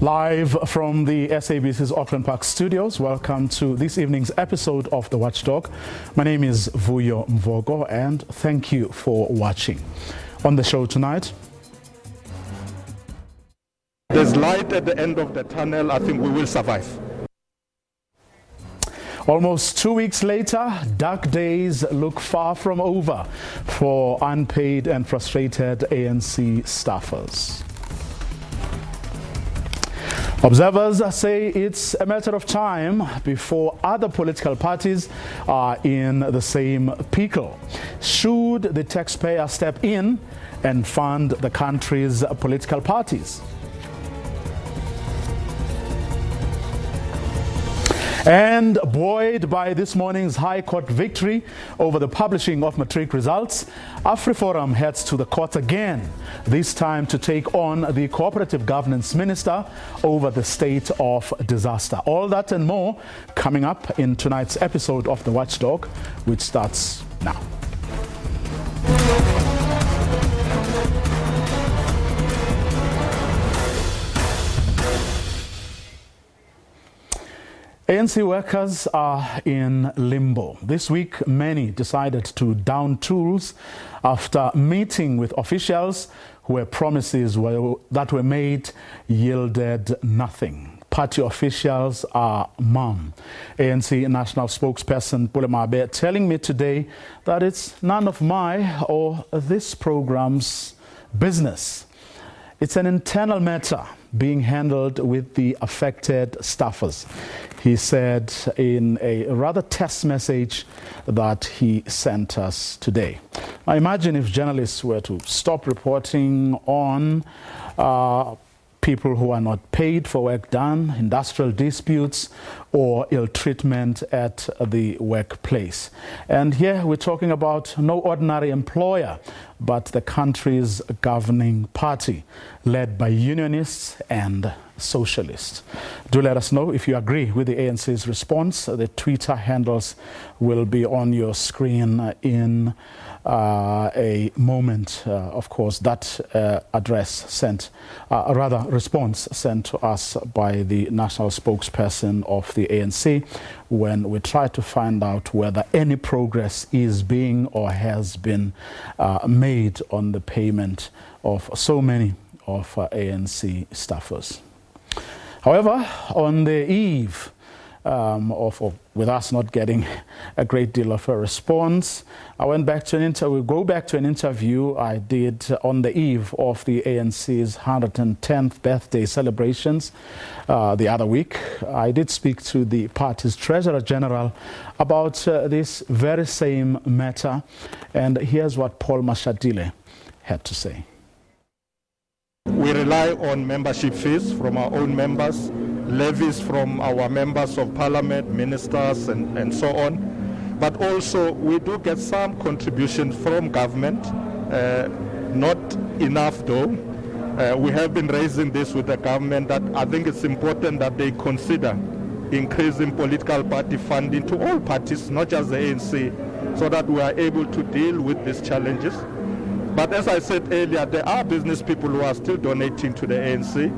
Live from the SABC's Auckland Park studios, welcome to this evening's episode of The Watchdog. My name is Vuyo Mvogo and thank you for watching. On the show tonight, there's light at the end of the tunnel. I think we will survive. Almost 2 weeks later, dark days look far from over for unpaid and frustrated ANC staffers. Observers say it's a matter of time before other political parties are in the same pickle. Should the taxpayer step in and fund the country's political parties? And buoyed by this morning's High Court victory over the publishing of matric results, Afriforum heads to the court again, this time to take on the Cooperative Governance Minister over the state of disaster. All that and more coming up in tonight's episode of The Watchdog, which starts now. ANC workers are in limbo. This week, many decided to down tools after meeting with officials where promises that were made yielded nothing. Party officials are mum. ANC national spokesperson Pulemabe telling me today that it's none of my or this program's business. It's an internal matter being handled with the affected staffers, he said in a rather terse message that he sent us today. Now imagine if journalists were to stop reporting on people who are not paid for work done, industrial disputes, or ill treatment at the workplace. And here we're talking about no ordinary employer, but the country's governing party, led by unionists and socialists. Do let us know if you agree with the ANC's response. The Twitter handles will be on your screen in a moment. Of course, that response sent to us by the national spokesperson of the ANC when we try to find out whether any progress is being or has been made on the payment of so many of ANC staffers. However, on the eve with us not getting a great deal of a response, I went back to an interview I did on the eve of the ANC's 110th birthday celebrations the other week. I did speak to the party's Treasurer General about this very same matter, and here's what Paul Mashatile had to say. We rely on membership fees from our own members, levies from our members of parliament, ministers, and so on. But also we do get some contribution from government, not enough though. We have been raising this with the government that I think it's important that they consider increasing political party funding to all parties, not just the ANC, so that we are able to deal with these challenges. But as I said earlier, there are business people who are still donating to the ANC.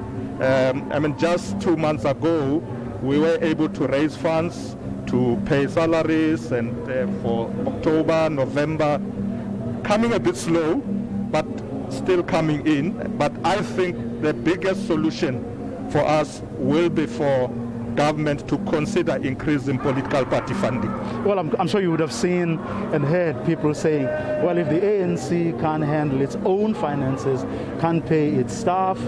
Just 2 months ago, we were able to raise funds to pay salaries and for October, November, coming a bit slow, but still coming in. But I think the biggest solution for us will be for government to consider increasing political party funding. Well, I'm sure you would have seen and heard people saying, well, if the ANC can't handle its own finances, can't pay its staff,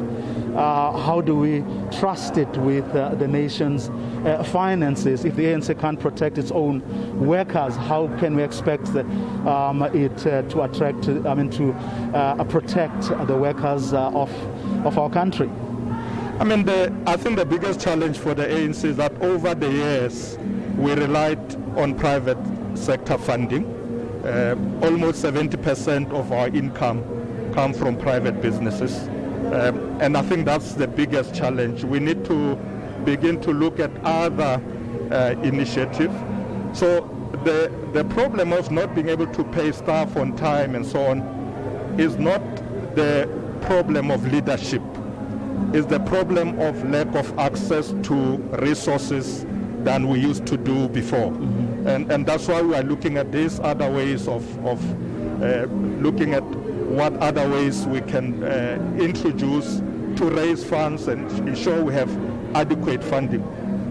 how do we trust it with the nation's finances? If the ANC can't protect its own workers, how can we expect it to protect the workers of our country? I think the biggest challenge for the ANC is that over the years we relied on private sector funding. Almost 70% of our income come from private businesses. And I think that's the biggest challenge. We need to begin to look at other initiatives. So the problem of not being able to pay staff on time and so on is not the problem of leadership. is the problem of lack of access to resources than we used to do before. And that's why we are looking at these other ways of looking at what other ways we can introduce to raise funds and ensure we have adequate funding.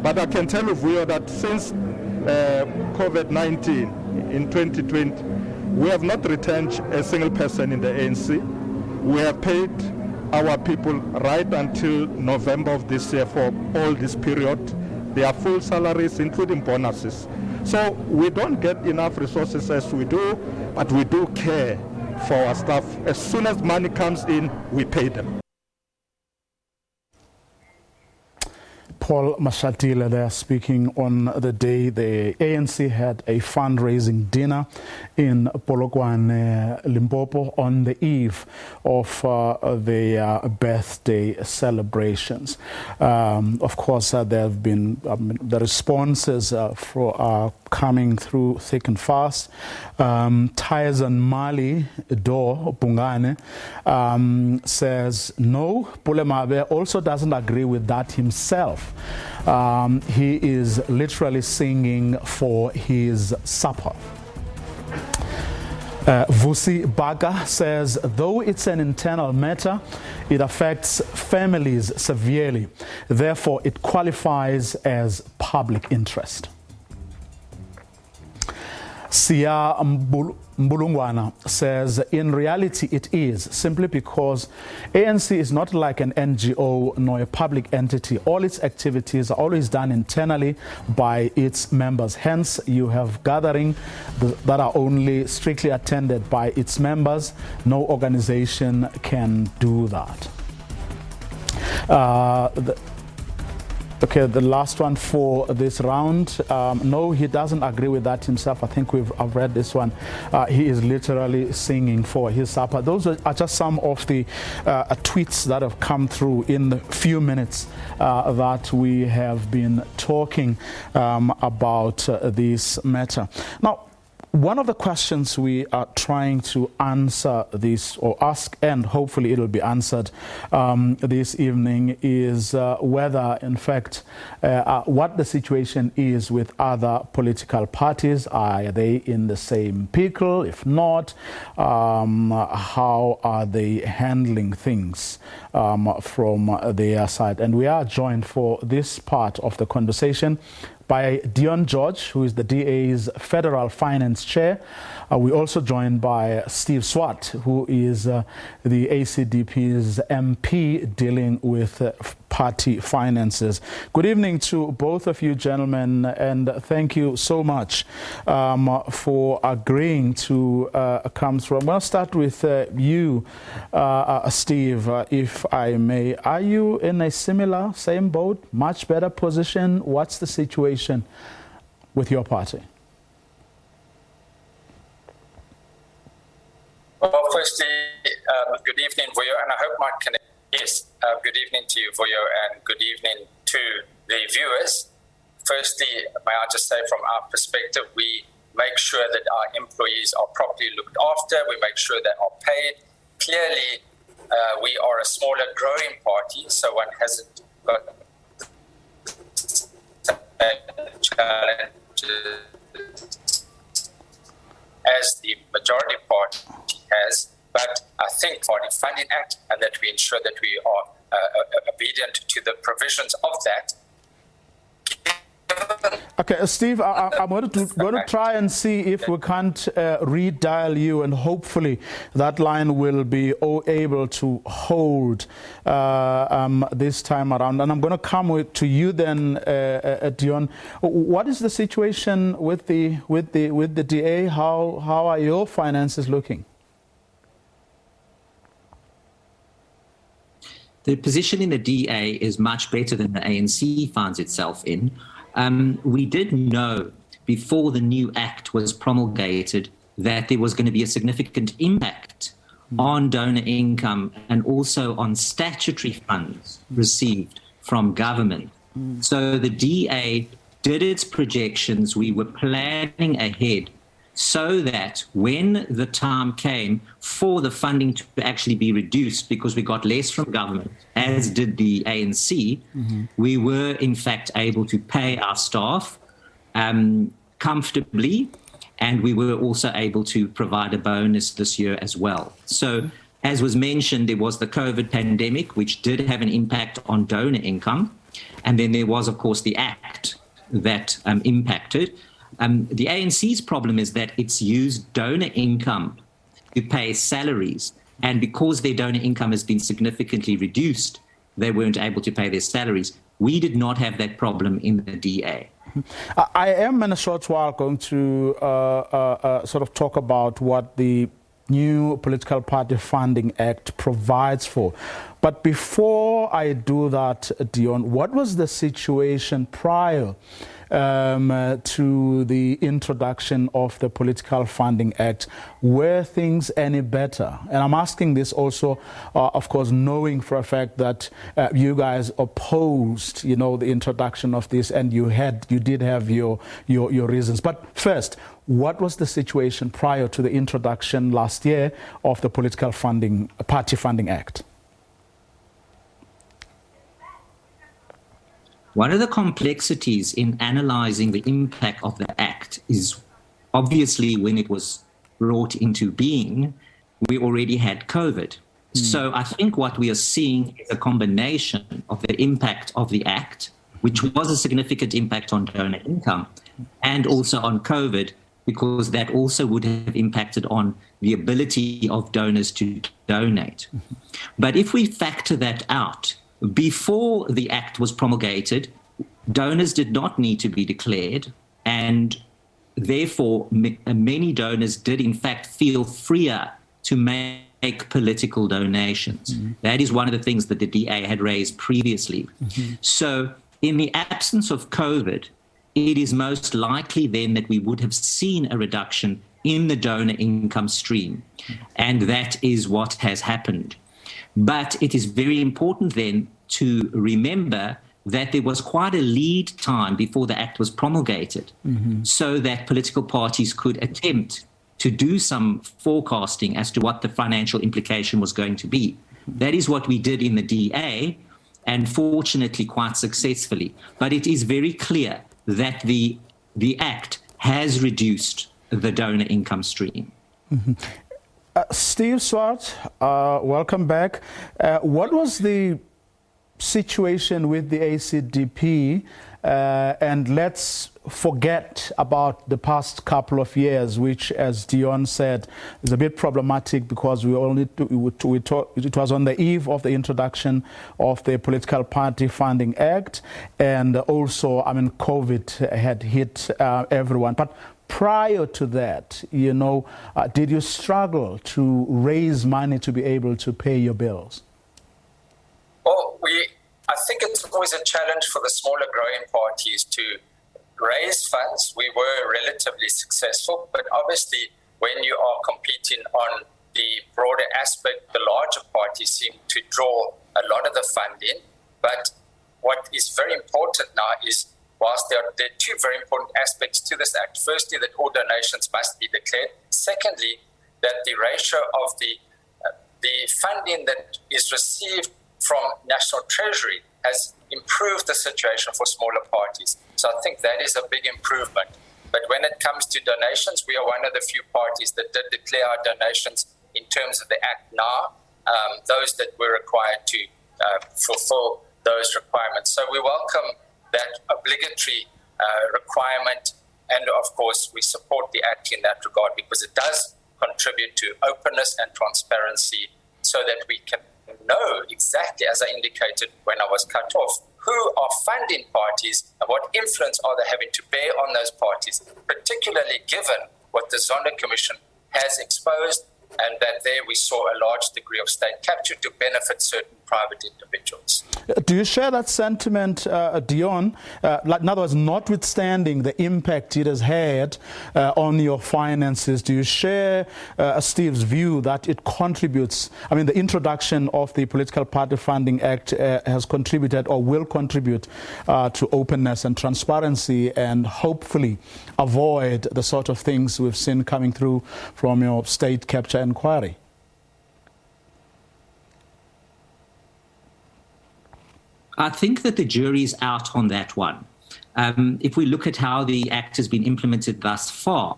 But I can tell you, Vuyo, that since COVID-19 in 2020, we have not returned a single person in the ANC. We have paid our people right until November of this year for all this period. Their full salaries, including bonuses. So we don't get enough resources as we do, but we do care for our staff. As soon as money comes in, we pay them. Paul Mashatile there speaking on the day the ANC had a fundraising dinner in Polokwane, Limpopo on the eve of their birthday celebrations. Of course, there have been the responses are coming through thick and fast. Tyson Mali Do Bungane says no. Pulemabe also doesn't agree with that himself. He is literally singing for his supper. Vusi Baga says, though it's an internal matter, it affects families severely. Therefore, it qualifies as public interest. Sia Mbulungwana says, in reality it is, simply because ANC is not like an NGO nor a public entity. All its activities are always done internally by its members. Hence, you have gathering that are only strictly attended by its members. No organization can do that. Okay, the last one for this round. No, he doesn't agree with that himself. I think I've read this one. He is literally singing for his supper. Those are just some of the tweets that have come through in the few minutes that we have been talking about this matter. Now, one of the questions we are trying to answer this or ask, and hopefully it'll be answered this evening, is whether, in fact, what the situation is with other political parties. Are they in the same pickle? If not, how are they handling things from their side? And we are joined for this part of the conversation by Dion George, who is the DA's Federal Finance Chair. We're also joined by Steve Swart, who is the ACDP's MP dealing with party finances. Good evening to both of you gentlemen, and thank you so much for agreeing to come through. I'm going to start with you, Steve, if I may. Are you in a similar, same boat, much better position? What's the situation with your party? Well, firstly, good evening, Vuyo, and I hope my connection. Yes, good evening to you, Vuyo, and good evening to the viewers. Firstly, may I just say, from our perspective, we make sure that our employees are properly looked after. We make sure they are paid. Clearly, we are a smaller, growing party, so one hasn't got challenges as the majority party has. But I think for the Funding Act, and that we ensure that we are obedient to the provisions of that. Okay, Steve, I'm going to try and see if we can't redial you, and hopefully that line will be able to hold this time around. And I'm going to come to you then, Dion. What is the situation with the DA? How are your finances looking? The position in the DA is much better than the ANC finds itself in. We did know before the new act was promulgated that there was going to be a significant impact on donor income and also on statutory funds received from government. So the DA did its projections. We were planning ahead so that when the time came for the funding to actually be reduced because we got less from government as did the ANC, we were in fact able to pay our staff comfortably, and we were also able to provide a bonus this year as well. So, as was mentioned, there was the COVID pandemic, which did have an impact on donor income. And then there was, of course, the Act that impacted. The ANC's problem is that it's used donor income to pay salaries. And because their donor income has been significantly reduced, they weren't able to pay their salaries. We did not have that problem in the DA. I am in a short while going to sort of talk about what the new Political Party Funding Act provides for. But before I do that, Dion, what was the situation prior to the introduction of the Political Funding Act? Were things any better? And I'm asking this also, of course, knowing for a fact that you guys opposed, the introduction of this, and you did have your reasons. But first, what was the situation prior to the introduction last year of the Political Party Funding Act? One of the complexities in analyzing the impact of the Act is obviously when it was brought into being, we already had COVID. So I think what we are seeing is a combination of the impact of the Act, which was a significant impact on donor income, and also on COVID, because that also would have impacted on the ability of donors to donate. But if we factor that out, before the Act was promulgated, donors did not need to be declared, and therefore many donors did in fact feel freer to make political donations. That is one of the things that the DA had raised previously. So in the absence of COVID, it is most likely then that we would have seen a reduction in the donor income stream. And that is what has happened. But it is very important then to remember that there was quite a lead time before the Act was promulgated, so that political parties could attempt to do some forecasting as to what the financial implication was going to be. That is what we did in the DA, and fortunately quite successfully. But it is very clear that the Act has reduced the donor income stream. Steve Swart, welcome back. What was the situation with the ACDP? And let's forget about the past couple of years, which, as Dion said, is a bit problematic because it was on the eve of the introduction of the Political Party Funding Act, and also, COVID had hit everyone. But prior to that, did you struggle to raise money to be able to pay your bills? Well, I think it's always a challenge for the smaller growing parties to raise funds. We were relatively successful, but obviously when you are competing on the broader aspect, the larger parties seem to draw a lot of the funding. But what is very important now is, whilst there are two very important aspects to this Act. Firstly, that all donations must be declared. Secondly, that the ratio of the funding that is received from National Treasury has improved the situation for smaller parties. So I think that is a big improvement. But when it comes to donations, we are one of the few parties that did declare our donations in terms of the Act now, those that were required to fulfill those requirements. So we welcome that obligatory requirement, and of course we support the Act in that regard because it does contribute to openness and transparency so that we can know exactly, as I indicated when I was cut off, who are funding parties and what influence are they having to bear on those parties, particularly given what the Zondo Commission has exposed, and that there we saw a large degree of state capture to benefit certain private individuals. Do you share that sentiment, Dion? In other words, notwithstanding the impact it has had on your finances, do you share Steve's view that it contributes? The introduction of the Political Party Funding Act has contributed or will contribute to openness and transparency, and hopefully avoid the sort of things we've seen coming through from your state capture inquiry? I think that the jury's out on that one. If we look at how the Act has been implemented thus far,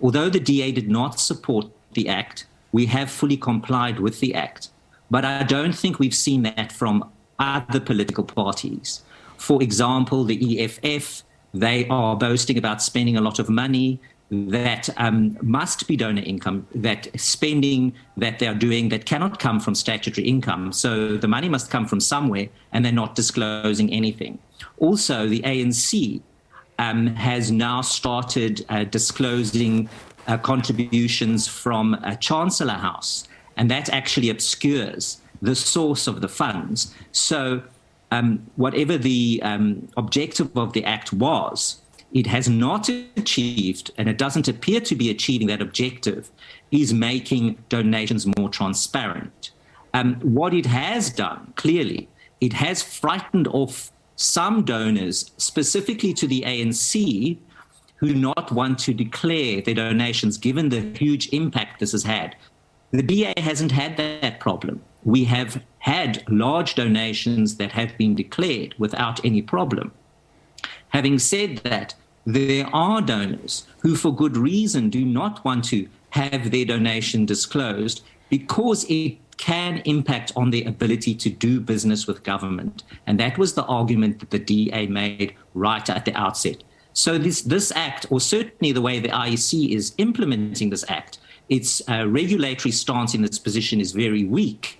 although the DA did not support the Act, we have fully complied with the Act. But I don't think we've seen that from other political parties. For example, the EFF, they are boasting about spending a lot of money that must be donor income, that spending that they're doing that cannot come from statutory income. So the money must come from somewhere, and they're not disclosing anything. Also, the ANC has now started disclosing contributions from a Chancellor House, and that actually obscures the source of the funds. So whatever the objective of the Act was, it has not achieved, and it doesn't appear to be achieving that objective, is making donations more transparent. What it has done, clearly, it has frightened off some donors, specifically to the ANC, who do not want to declare their donations, given the huge impact this has had. The DA hasn't had that problem. We have had large donations that have been declared without any problem. Having said that, there are donors who, for good reason, do not want to have their donation disclosed because it can impact on their ability to do business with government. And that was the argument that the DA made right at the outset. So this Act, or certainly the way the IEC is implementing this Act, its regulatory stance in its position is very weak,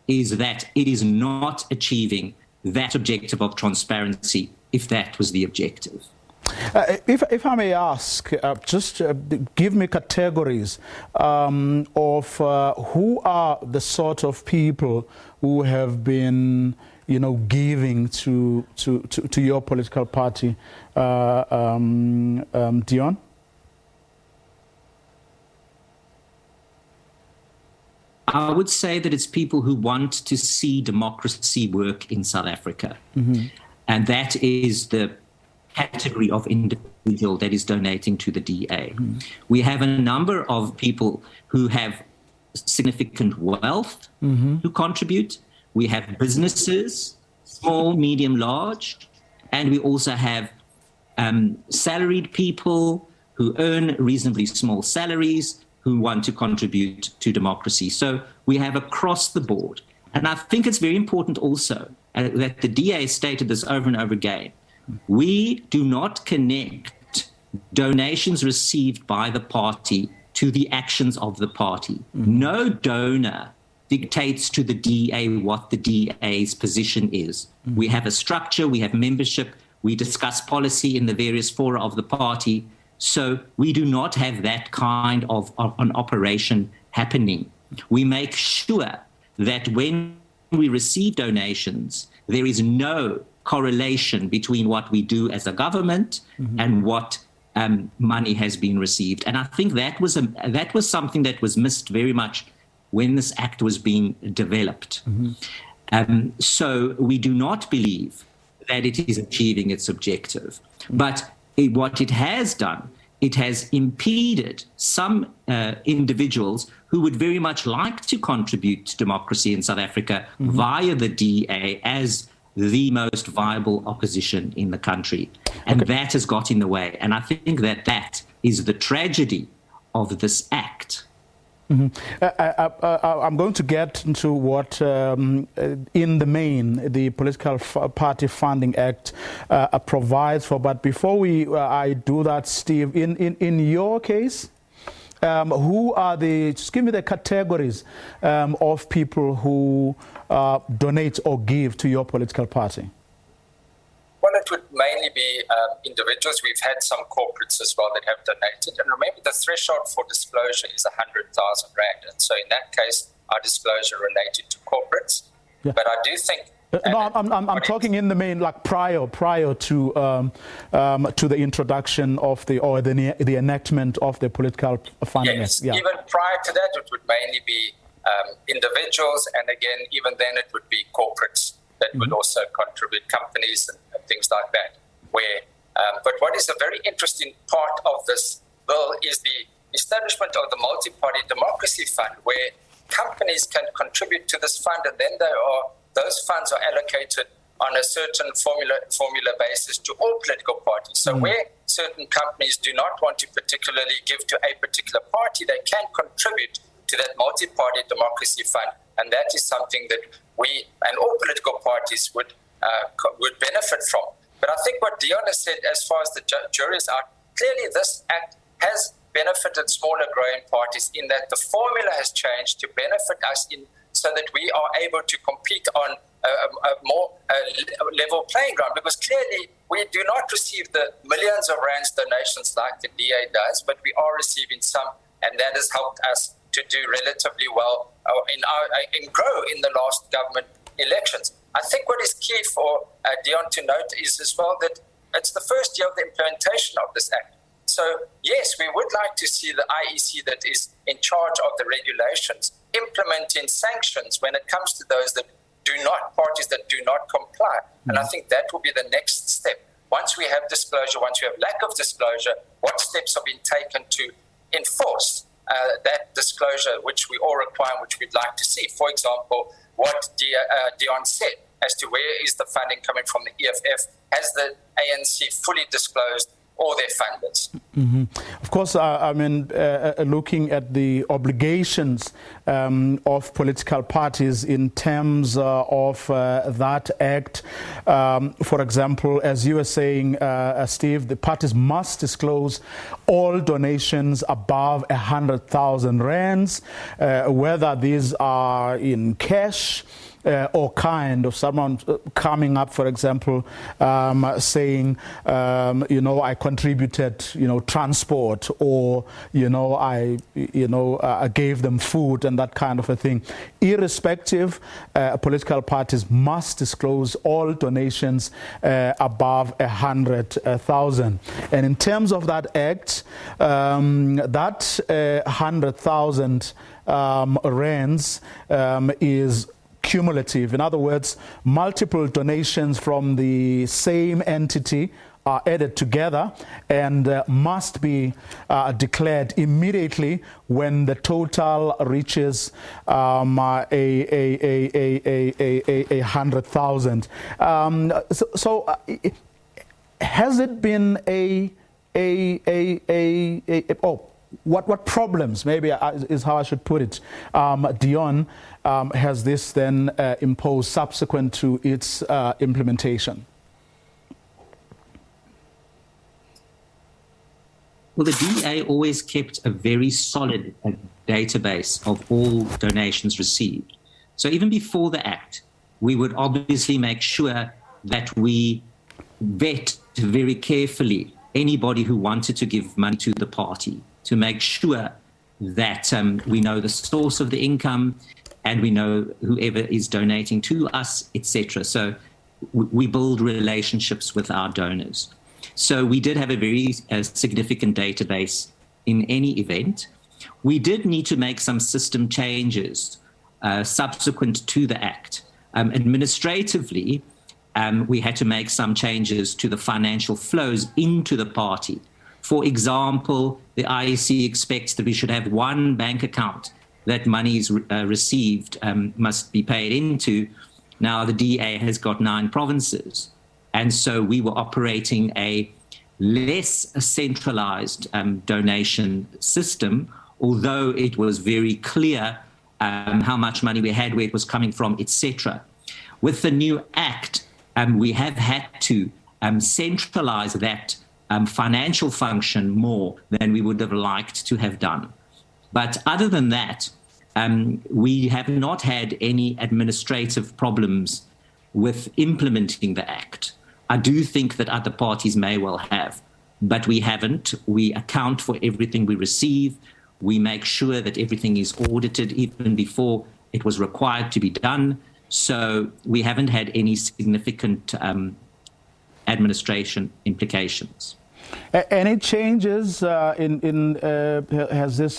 is that it is not achieving that objective of transparency, if that was the objective. If I may ask, just give me categories of who are the sort of people who have been, giving to your political party, Dion? I would say that it's people who want to see democracy work in South Africa. Mm-hmm. And that is the category of individual that is donating to the DA. Mm-hmm. We have a number of people who have significant wealth mm-hmm. who contribute. We have businesses, small, medium, large. And we also have salaried people who earn reasonably small salaries, who want to contribute to democracy. So we have across the board. And I think it's very important also that the DA stated this over and over again. We do not connect donations received by the party to the actions of the party. Mm-hmm. No donor dictates to the DA what the DA's position is. Mm-hmm. We have a structure, we have membership, we discuss policy in the various fora of the party. So we do not have that kind of an operation happening. We make sure that when we receive donations, there is no correlation between what we do as a government mm-hmm. and what money has been received. And I think that was something that was missed very much when this Act was being developed. Mm-hmm. So we do not believe that it is achieving its objective. But what it has done, it has impeded some individuals who would very much like to contribute to democracy in South Africa mm-hmm. via the DA as the most viable opposition in the country. And that has got in the way. And I think that is the tragedy of this Act. Mm-hmm. I'm going to get into what, in the main, the Political Party Funding Act provides for. But before I do that, Steve, in your case, who are just give me the categories of people who donate or give to your political party? Well, it would mainly be individuals. We've had some corporates as well that have donated. And remember, the threshold for disclosure is 100,000 Rand. And so in that case, our disclosure related to corporates. Yeah. But I do think... No, I'm talking in the main, like prior to the introduction of the enactment of the political funding. Yes, yeah. Even prior to that, it would mainly be individuals. And again, even then it would be corporates that mm-hmm. would also contribute, companies and things like that. But what is a very interesting part of this bill is the establishment of the Multi-Party Democracy Fund, where companies can contribute to this fund, and then those funds are allocated on a certain formula basis to all political parties. So where certain companies do not want to particularly give to a particular party, they can contribute to that multi-party democracy fund. And that is something that we and all political parties would benefit from. But I think what Dion has said as far as the juries are, clearly this act has benefited smaller growing parties in that the formula has changed to benefit us so that we are able to compete on a more level playing ground, because clearly we do not receive the millions of rands donations like the DA does, but we are receiving some, and that has helped us to do relatively well in grow in the last government elections. I think what is key for Dion to note is as well that it's the first year of the implementation of this act. So yes, we would like to see the IEC that is in charge of the regulations implementing sanctions when it comes to those parties that do not comply. And I think that will be the next step. Once we have disclosure, once we have lack of disclosure, what steps are being taken to enforce that disclosure, which we all require, which we'd like to see. For example, what Dion said as to where is the funding coming from the EFF. Has the ANC fully disclosed all their funders? Of course, looking at the obligations of political parties in terms of that act, for example, as you were saying, Steve, the parties must disclose all donations above 100,000 rands, whether these are in cash or kind of someone coming up, for example, saying, I contributed, transport, or, I gave them food and that kind of a thing. Irrespective, political parties must disclose all donations above 100,000. And in terms of that act, that 100,000 rands is cumulative. In other words, multiple donations from the same entity are added together and must be declared immediately when the total reaches 100,000. So has it been what problems, maybe is how I should put it, Dion, has this then imposed subsequent to its implementation? Well, the DA always kept a very solid database of all donations received. So even before the act, we would obviously make sure that we vet very carefully anybody who wanted to give money to the party, to make sure that we know the source of the income and we know whoever is donating to us, etc. So we build relationships with our donors. So we did have a very significant database in any event. We did need to make some system changes subsequent to the act. Administratively, we had to make some changes to the financial flows into the party. For example, the IEC expects that we should have one bank account that monies received must be paid into. Now the DA has got 9 provinces. And so we were operating a less centralized donation system, although it was very clear how much money we had, where it was coming from, etc. With the new act, we have had to centralize that financial function more than we would have liked to have done. But other than that, we have not had any administrative problems with implementing the act. I do think that other parties may well have, but we haven't. We account for everything we receive. We make sure that everything is audited even before it was required to be done. So we haven't had any significant administration implications. Any changes has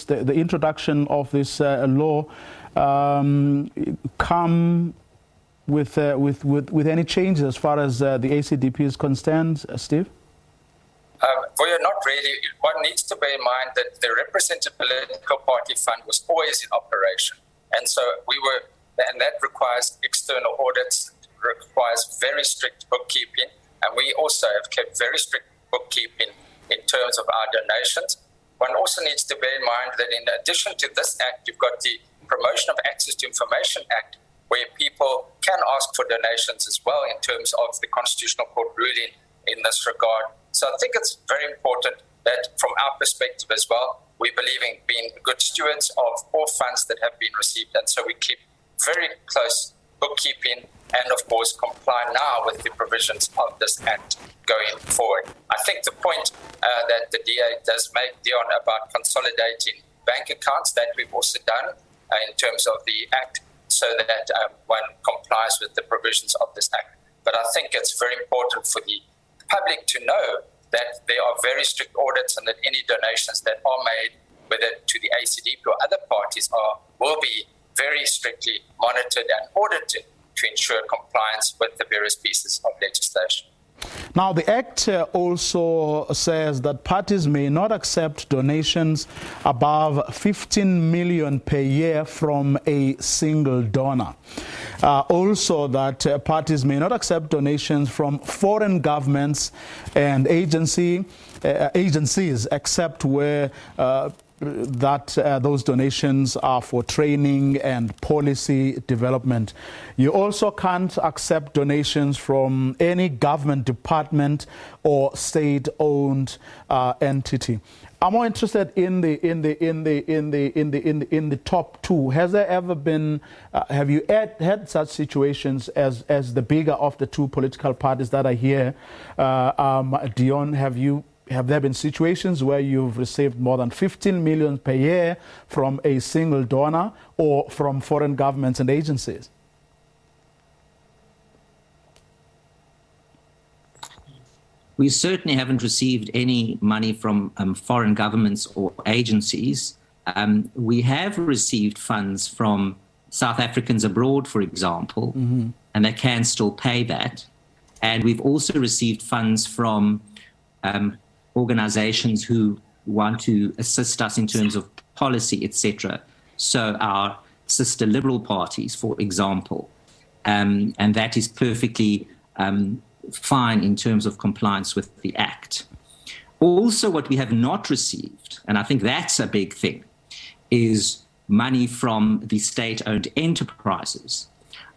the introduction of this law come with any changes as far as the ACDP is concerned, Steve? Well, not really. One needs to bear in mind that the represented political party fund was always in operation, and so and that requires external audits, requires very strict bookkeeping, and we also have kept very strict bookkeeping in terms of our donations. One also needs to bear in mind that in addition to this act, you've got the Promotion of Access to Information Act, where people can ask for donations as well in terms of the Constitutional Court ruling in this regard. So I think it's very important that from our perspective as well, we believe in being good stewards of all funds that have been received. And so we keep very close bookkeeping and, of course, comply now with the provisions of this act going forward. I think the point that the DA does make, Dion, about consolidating bank accounts, that we've also done in terms of the act, so that one complies with the provisions of this act. But I think it's very important for the public to know that there are very strict audits and that any donations that are made, whether to the ACDP or other parties, will be very strictly monitored and audited to ensure compliance with the various pieces of legislation. Now, the Act also says that parties may not accept donations above 15 million per year from a single donor. Also, that parties may not accept donations from foreign governments and agencies, except where those donations are for training and policy development. You also can't accept donations from any government department or state-owned entity. I'm more interested in the top two. Has there ever been? Have you had such situations as the bigger of the two political parties that are here? Dion, have there been situations where you've received more than 15 million per year from a single donor or from foreign governments and agencies? We certainly haven't received any money from foreign governments or agencies. We have received funds from South Africans abroad, for example, and they can still pay that. And we've also received funds from organizations who want to assist us in terms of policy, etc. So our sister liberal parties, for example, and that is perfectly fine in terms of compliance with the Act. Also, what we have not received, and I think that's a big thing, is money from the state-owned enterprises.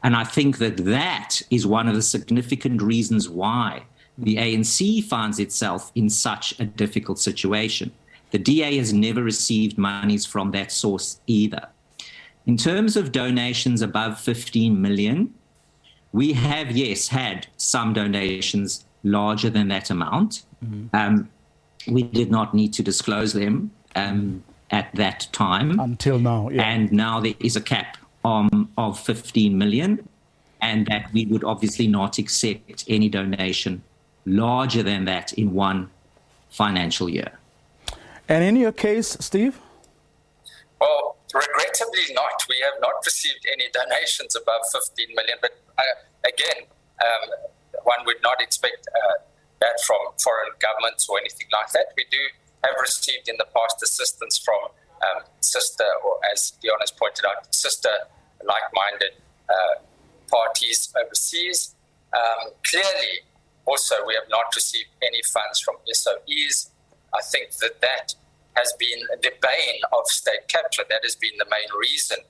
And I think that is one of the significant reasons why the ANC finds itself in such a difficult situation. The DA has never received monies from that source either. In terms of donations above 15 million, we have, yes, had some donations larger than that amount. We did not need to disclose them at that time. Until now, yeah. And now there is a cap of 15 million, and that we would obviously not accept any donation larger than that in one financial year. And in your case, Steve? Well, regrettably not. We have not received any donations above 15 million, but again, one would not expect that from foreign governments or anything like that. We do have received in the past assistance from sister, or as Dion has pointed out, sister like-minded parties overseas. Clearly, also, we have not received any funds from SOEs. I think that has been the bane of state capture. That has been the main reason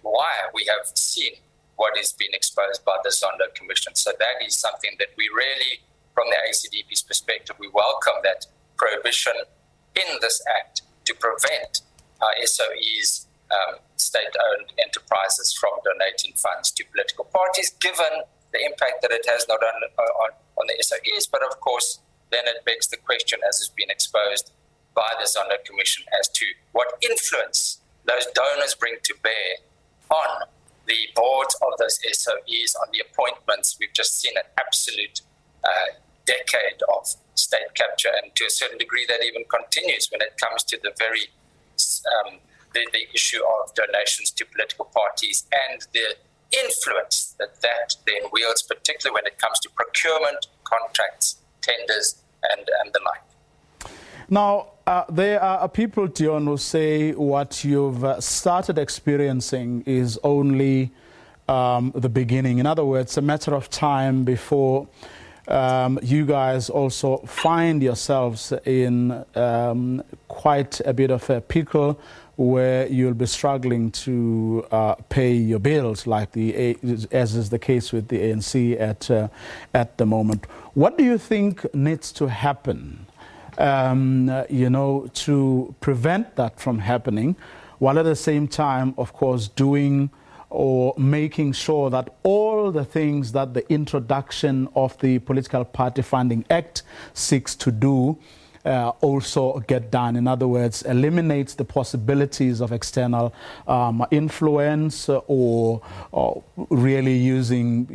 why we have seen what is being exposed by the Zondo Commission. So that is something that we really, from the ACDP's perspective, we welcome that prohibition in this Act to prevent SOEs, state-owned enterprises, from donating funds to political parties, given the impact that it has not only on the SOEs, but of course, then it begs the question, as has been exposed by the Zondo Commission, as to what influence those donors bring to bear on the boards of those SOEs, on the appointments. We've just seen an absolute decade of state capture, and to a certain degree that even continues when it comes to the very the issue of donations to political parties and the influence that then wields, particularly when it comes to procurement, contracts, tenders, and the like. Now, there are people, Dion, who say what you've started experiencing is only the beginning. In other words, a matter of time before you guys also find yourselves in quite a bit of a pickle where you'll be struggling to pay your bills, like as is the case with the ANC at the moment. What do you think needs to happen, to prevent that from happening, while at the same time, of course, doing or making sure that all the things that the introduction of the Political Party Funding Act seeks to do also get done? In other words, eliminates the possibilities of external influence or really using,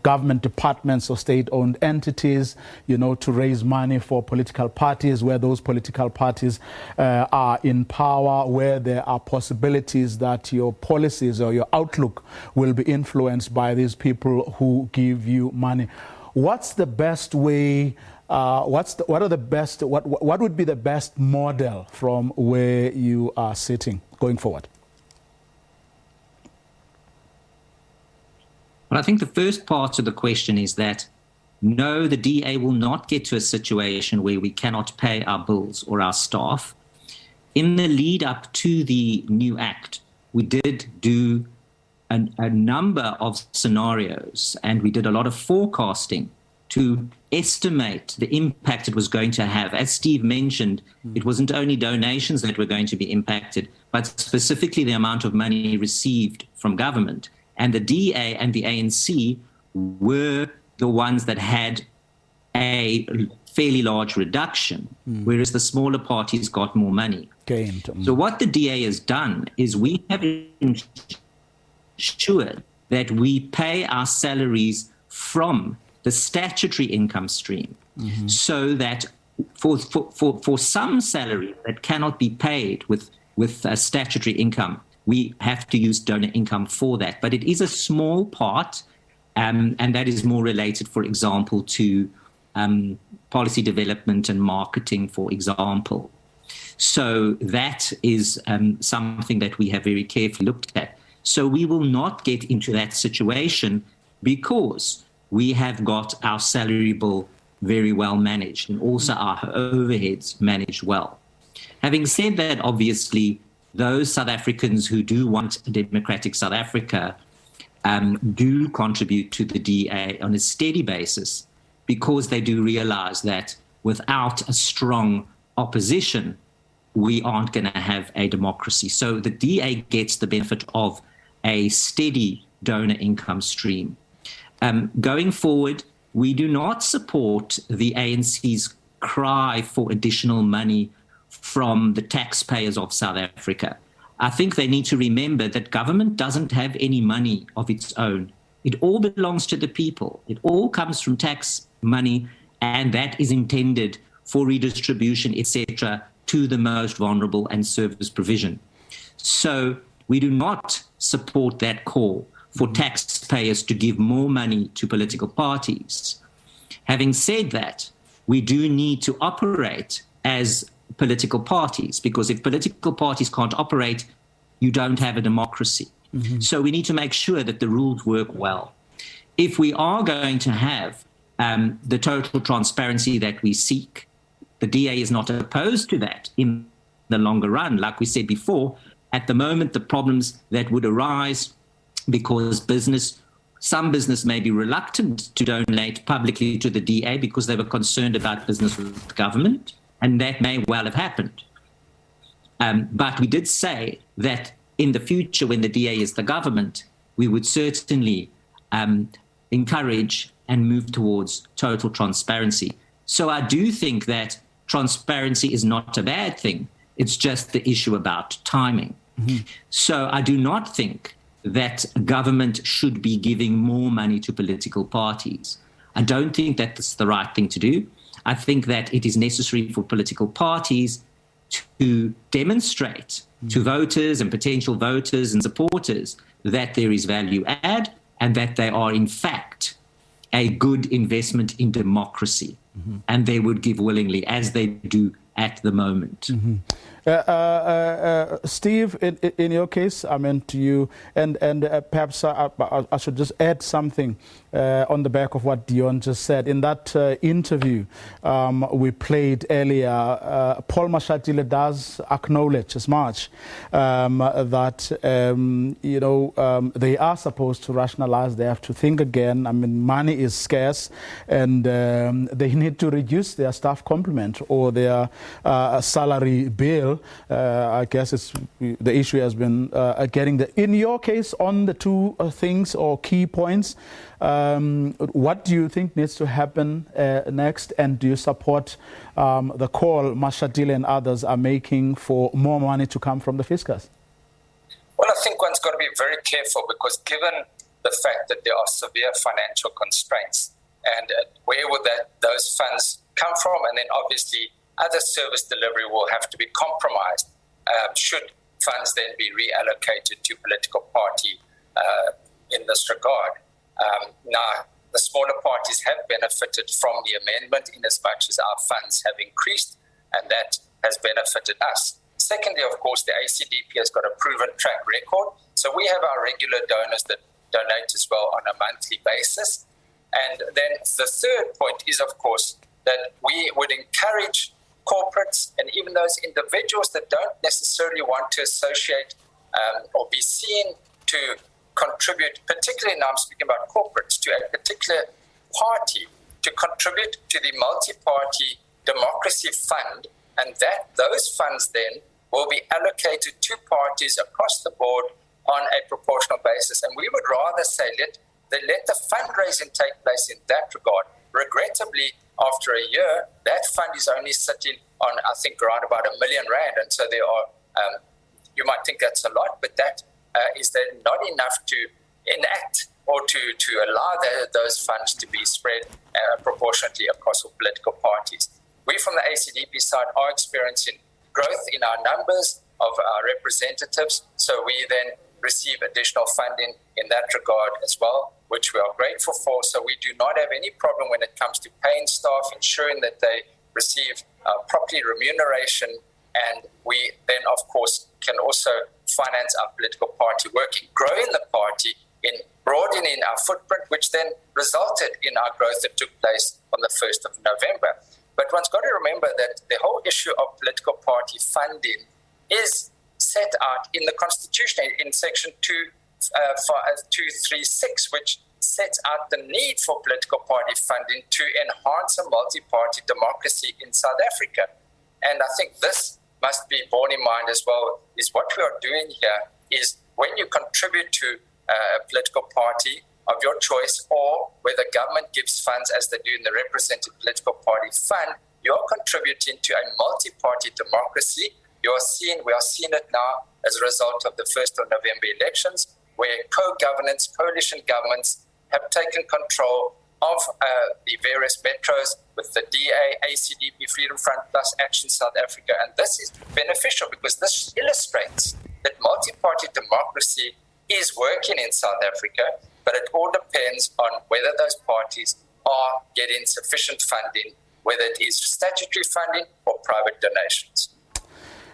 government departments or state-owned entities, to raise money for political parties, where those political parties are in power, where there are possibilities that your policies or your outlook will be influenced by these people who give you money. What's the best way? What would be the best model from where you are sitting going forward? Well, I think the first part of the question is that no, the DA will not get to a situation where we cannot pay our bills or our staff. In the lead up to the new act, we did do a number of scenarios, and we did a lot of forecasting to estimate the impact it was going to have. As Steve mentioned, it wasn't only donations that were going to be impacted, but specifically the amount of money received from government. And the DA and the ANC were the ones that had a fairly large reduction, whereas the smaller parties got more money. Gained. So what the DA has done is we have ensured that we pay our salaries from the statutory income stream, so that for some salaries that cannot be paid with statutory income, we have to use donor income for that. But it is a small part, and that is more related, for example, to policy development and marketing, for example. So that is something that we have very carefully looked at. So we will not get into that situation because we have got our salary bill very well managed and also our overheads managed well. Having said that, obviously, those South Africans who do want a democratic South Africa do contribute to the DA on a steady basis, because they do realize that without a strong opposition, we aren't going to have a democracy. So the DA gets the benefit of a steady donor income stream. Going forward, we do not support the ANC's cry for additional money from the taxpayers of South Africa. I think they need to remember that government doesn't have any money of its own. It all belongs to the people. It all comes from tax money, and that is intended for redistribution, etc., to the most vulnerable and service provision. So we do not support that call for taxpayers to give more money to political parties. Having said that, we do need to operate as political parties, because if political parties can't operate, you don't have a democracy. So we need to make sure that the rules work well. If we are going to have the total transparency that we seek, the DA is not opposed to that in the longer run. Like we said before, at the moment, the problems that would arise because some business may be reluctant to donate publicly to the DA because they were concerned about business with government, and that may well have happened. But we did say that in the future, when the DA is the government, we would certainly encourage and move towards total transparency. So I do think that transparency is not a bad thing. It's just the issue about timing. So I do not think that government should be giving more money to political parties. I don't think that's the right thing to do. I think that it is necessary for political parties to demonstrate to voters and potential voters and supporters that there is value add and that they are, in fact, a good investment in democracy. And they would give willingly, as they do at the moment. Steve, in your case, I mean to you, and perhaps I should just add something on the back of what Dion just said. In that interview we played earlier, Paul Mashatile does acknowledge as much that they are supposed to rationalize, they have to think again. I mean, money is scarce, and they need to reduce their staff complement or their salary bill. I guess the issue has been getting in your case on the two things or key points. What do you think needs to happen next, and do you support the call Mashatile and others are making for more money to come from the fiscus? Well, I think one's got to be very careful, because given the fact that there are severe financial constraints, and where would those funds come from? And then obviously other service delivery will have to be compromised should funds then be reallocated to political party in this regard. Now, the smaller parties have benefited from the amendment in as much as our funds have increased, and that has benefited us. Secondly, of course, the ACDP has got a proven track record. So we have our regular donors that donate as well on a monthly basis. And then the third point is, of course, that we would encourage corporates and even those individuals that don't necessarily want to associate or be seen to contribute, particularly now I'm speaking about corporates, to a particular party, to contribute to the multi-party democracy fund, and that those funds then will be allocated to parties across the board on a proportional basis. And we would rather say let the fundraising take place in that regard. Regrettably, after a year, that fund is only sitting on, I think, around about R1 million. And so there are, you might think that's a lot, but that is then not enough to enact or to allow those funds to be spread proportionately across all political parties. We from the ACDP side are experiencing growth in our numbers of our representatives, so we then receive additional funding in that regard as well, which we are grateful for. So we do not have any problem when it comes to paying staff, ensuring that they receive properly remuneration, and we then, of course, can also finance our political party work in growing the party, in broadening our footprint, which then resulted in our growth that took place on the 1st of November. But one's got to remember that the whole issue of political party funding is set out in the Constitution in Section 236, which sets out the need for political party funding to enhance a multi-party democracy in South Africa. And I think this must be borne in mind as well, is what we are doing here is when you contribute to a political party of your choice, or where the government gives funds as they do in the represented political party fund, you're contributing to a multi-party democracy. We are seeing it now as a result of the 1st of November elections, where co-governance, coalition governments have taken control of the various metros with the DA, ACDP, Freedom Front Plus, Action South Africa. And this is beneficial because this illustrates that multi-party democracy is working in South Africa, but it all depends on whether those parties are getting sufficient funding, whether it is statutory funding or private donations.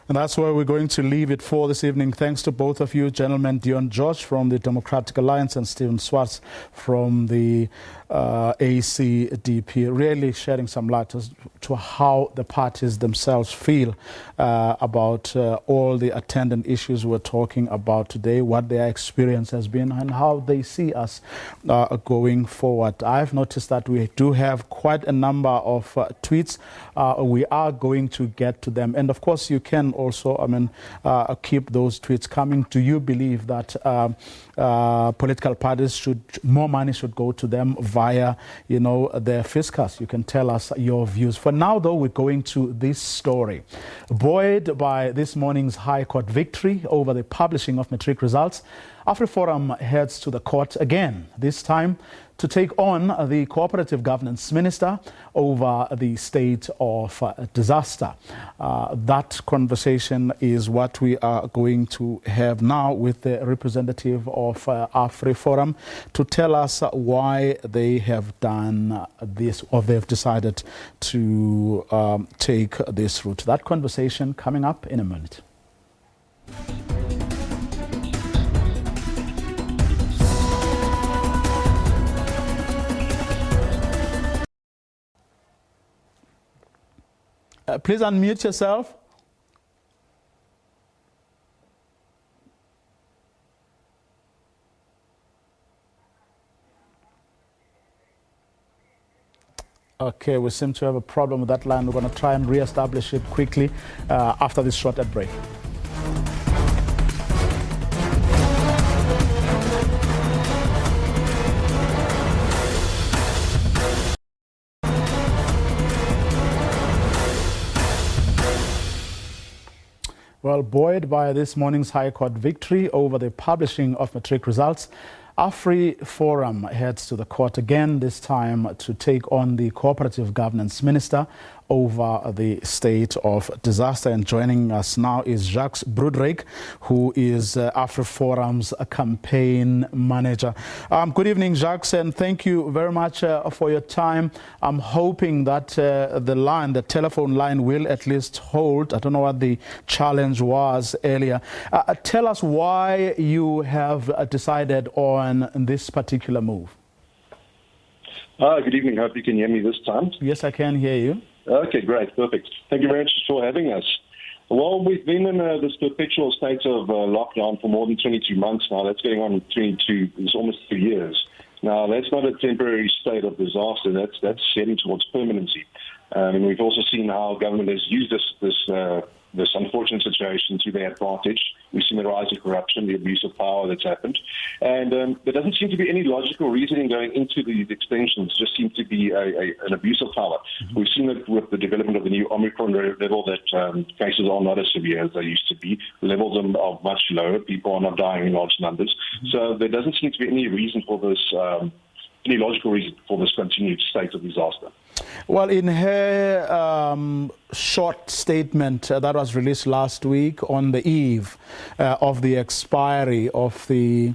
And that's where we're going to leave it for this evening. Thanks to both of you, gentlemen, Dion George from the Democratic Alliance and Stephen Swartz from the ACDP, really shedding some light as to how the parties themselves feel about all the attendant issues we're talking about today, what their experience has been, and how they see us going forward. I've noticed that we do have quite a number of tweets. We are going to get to them. And of course, you can also, keep those tweets coming. Do you believe that political parties more money should go to them via, their fiscus? You can tell us your views. For now, though, we're going to this story. Buoyed by this morning's High Court victory over the publishing of matric results, Afriforum heads to the court again, this time to take on the Cooperative Governance Minister over the state of disaster. That conversation is what we are going to have now with the representative of Afriforum to tell us why they have done this, or they've decided to take this route. That conversation coming up in a minute. Please unmute yourself. Okay, we seem to have a problem with that line. We're going to try and re-establish it quickly after this short ad break. Well, buoyed by this morning's High Court victory over the publishing of matric results, Afriforum heads to the court again, this time to take on the Cooperative Governance Minister over the state of disaster. And joining us now is Jacques Broodryk, who is Afriforum's campaign manager. Good evening, Jacques, and thank you very much for your time. I'm hoping that the telephone line will at least hold. I don't know what the challenge was earlier. Tell us why you have decided on this particular move. Good evening. Hope you can hear me this time. Yes, I can hear you. Okay, great. Perfect. Thank you very much for having us. Well, we've been in this perpetual state of lockdown for more than 22 months now. That's going on 22, it's almost 2 years. Now, that's not a temporary state of disaster. That's heading towards permanency. And we've also seen how government has used this unfortunate situation to their advantage. We've seen the rise of corruption, the abuse of power that's happened. And there doesn't seem to be any logical reasoning going into these extensions. It just seems to be an abuse of power. Mm-hmm. We've seen it with the development of the new Omicron level that cases are not as severe as they used to be. Levels are much lower. People are not dying in large numbers. Mm-hmm. So there doesn't seem to be any reason for this, any logical reason for this continued state of disaster. Well, in her short statement that was released last week on the eve of the expiry of the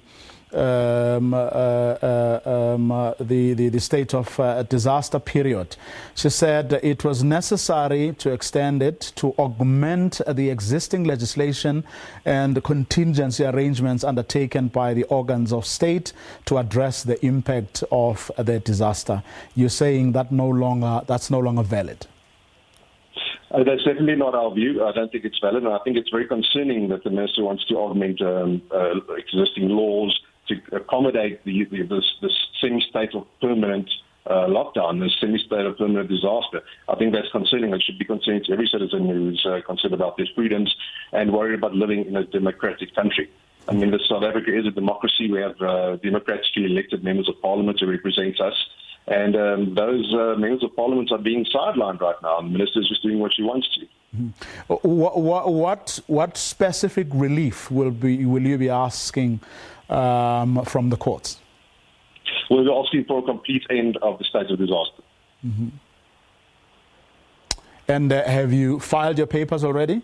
state of disaster period, she said it was necessary to extend it to augment the existing legislation and the contingency arrangements undertaken by the organs of state to address the impact of the disaster. You're saying that that's no longer valid. That's definitely not our view. I don't think it's valid, and I think it's very concerning that the minister wants to augment existing laws to accommodate this semi-state of permanent lockdown, this semi-state of permanent disaster. I think that's concerning. It should be concerning to every citizen who's concerned about their freedoms and worried about living in a democratic country. I mean, South Africa is a democracy. We have democratically elected members of parliament to represent us. And those members of parliament are being sidelined right now. And the minister is just doing what she wants to. Mm-hmm. What specific relief will you be asking from the courts? We'll be asking for a complete end of the state of disaster. Mm-hmm. And have you filed your papers already?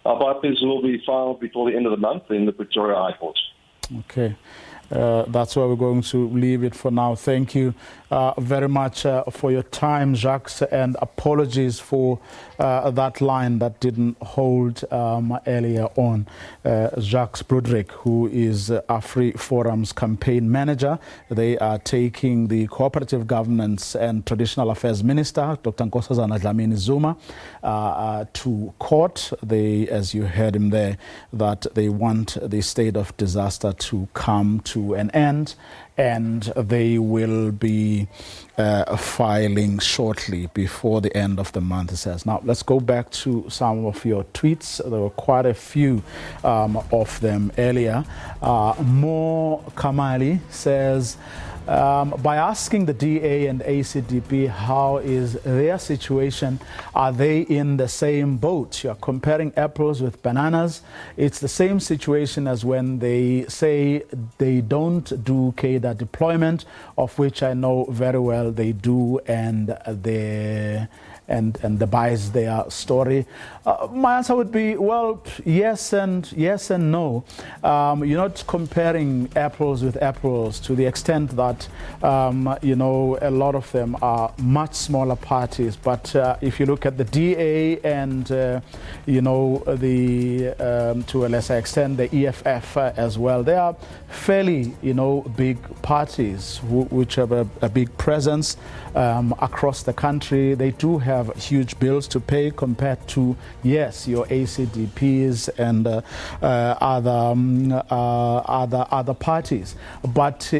Our papers will be filed before the end of the month in the Pretoria High Court. Okay. That's where we're going to leave it for now. Thank you very much for your time, Jacques, and apologies for that line that didn't hold earlier on. Jacques Broodryk, who is Afriforum's campaign manager, they are taking the Cooperative Governance and Traditional Affairs Minister, Dr. Nkosazana Dlamini Zuma, to court. They, as you heard him there, that they want the state of disaster to come to an end, and they will be filing shortly before the end of the month, it says. Now, let's go back to some of your tweets. There were quite a few of them earlier. Mo Kamali says, by asking the DA and ACDP how is their situation. Are they in the same boat? You're comparing apples with bananas. It's the same situation as when they say they don't do cadre deployment, of which I know very well they do, and the buys their story. My answer would be, well, yes and no. You're not comparing apples with apples to the extent that, a lot of them are much smaller parties. But if you look at the DA and, to a lesser extent, the EFF as well, they are fairly, big parties which have a big presence across the country. They do have huge bills to pay compared to, yes, your ACDPs and other parties. But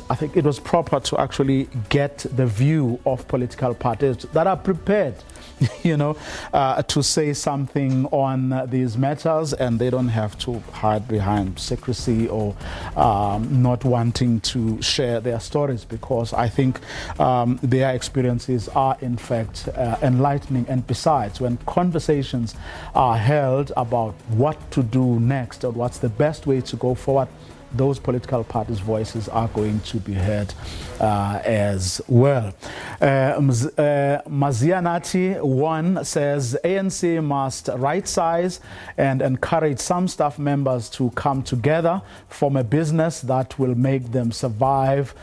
I think it was proper to actually get the view of political parties that are prepared to say something on these matters, and they don't have to hide behind secrecy or not wanting to share their stories, because I think their experiences are in fact enlightening. And besides, when conversations are held about what to do next or what's the best way to go forward, those political parties' voices are going to be heard as well. Mazianati 1 says ANC must right-size and encourage some staff members to come together, form a business that will make them survive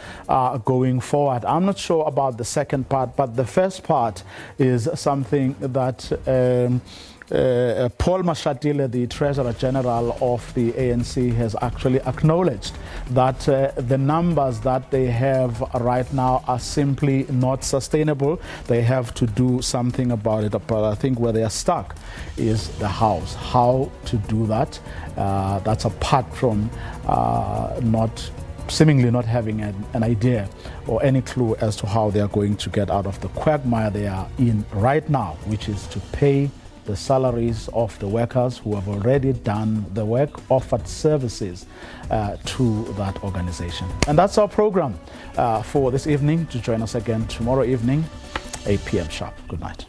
going forward. I'm not sure about the second part, but the first part is something that Paul Mashatile, the Treasurer General of the ANC, has actually acknowledged that the numbers that they have right now are simply not sustainable. They have to do something about it. But I think where they are stuck is the House. How to do that? That's apart from seemingly not having an idea or any clue as to how they are going to get out of the quagmire they are in right now, which is to pay the salaries of the workers who have already done the work, offered services to that organization. And that's our program for this evening. To join us again tomorrow evening, 8 p.m. sharp. Good night.